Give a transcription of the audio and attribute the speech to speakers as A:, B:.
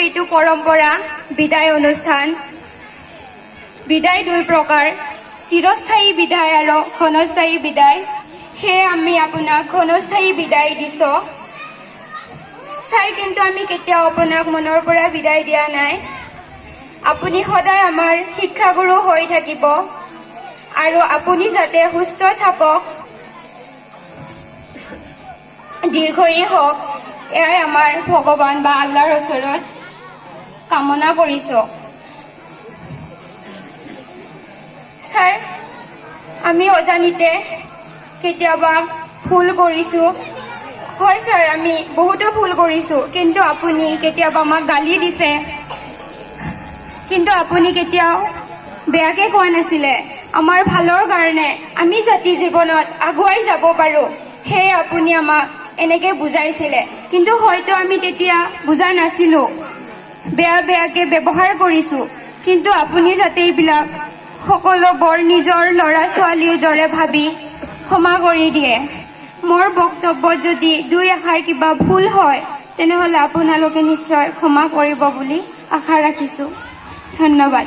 A: এইটো পৰম্পৰা বিদায় অনুষ্ঠান। বিদায় দুই প্ৰকাৰ, চিৰস্থায়ী বিদায় আৰু ক্ষণস্থায়ী বিদায়। সেয়ে আমি আপোনাক ক্ষণস্থায়ী বিদায় দিছোঁ। ছাৰ, কিন্তু আমি কেতিয়াও আপোনাক মনৰ পৰা বিদায় দিয়া নাই। আপুনি সদায় আমাৰ শিক্ষাগুৰু হৈ থাকিব আৰু আপুনি যাতে সুস্থ থাকক, দীৰ্ঘয়ী হওক, এয়াই আমাৰ ভগৱান বা আল্লাহৰ ওচৰত কামনা কৰিছোঁ। ছাৰ, আমি অজানিতে কেতিয়াবা ভুল কৰিছোঁ। হয় ছাৰ, আমি বহুতো ভুল কৰিছোঁ, কিন্তু আপুনি কেতিয়াবা আমাক গালি দিছে, কিন্তু আপুনি কেতিয়াও বেয়াকে কোৱা নাছিলে। আমাৰ ভালৰ কাৰণে, আমি যাতে জীৱনত আগুৱাই যাব পাৰোঁ, সেয়ে আপুনি আমাক এনেকে বুজাইছিলে। কিন্তু হয়তো আমি তেতিয়া বুজা নাছিলোঁ, বেয়াকে ব্যৱহাৰ কৰিছোঁ। কিন্তু আপুনি যাতে এইবিলাক সকলোবোৰ নিজৰ ল'ৰা ছোৱালীৰ দৰে ভাবি ক্ষমা কৰি দিয়ে। মোৰ বক্তব্যত যদি দুই এষাৰ কিবা ভুল হয়, তেনেহ'লে আপোনালোকে নিশ্চয় ক্ষমা কৰিব বুলি আশা ৰাখিছোঁ। ধন্যবাদ।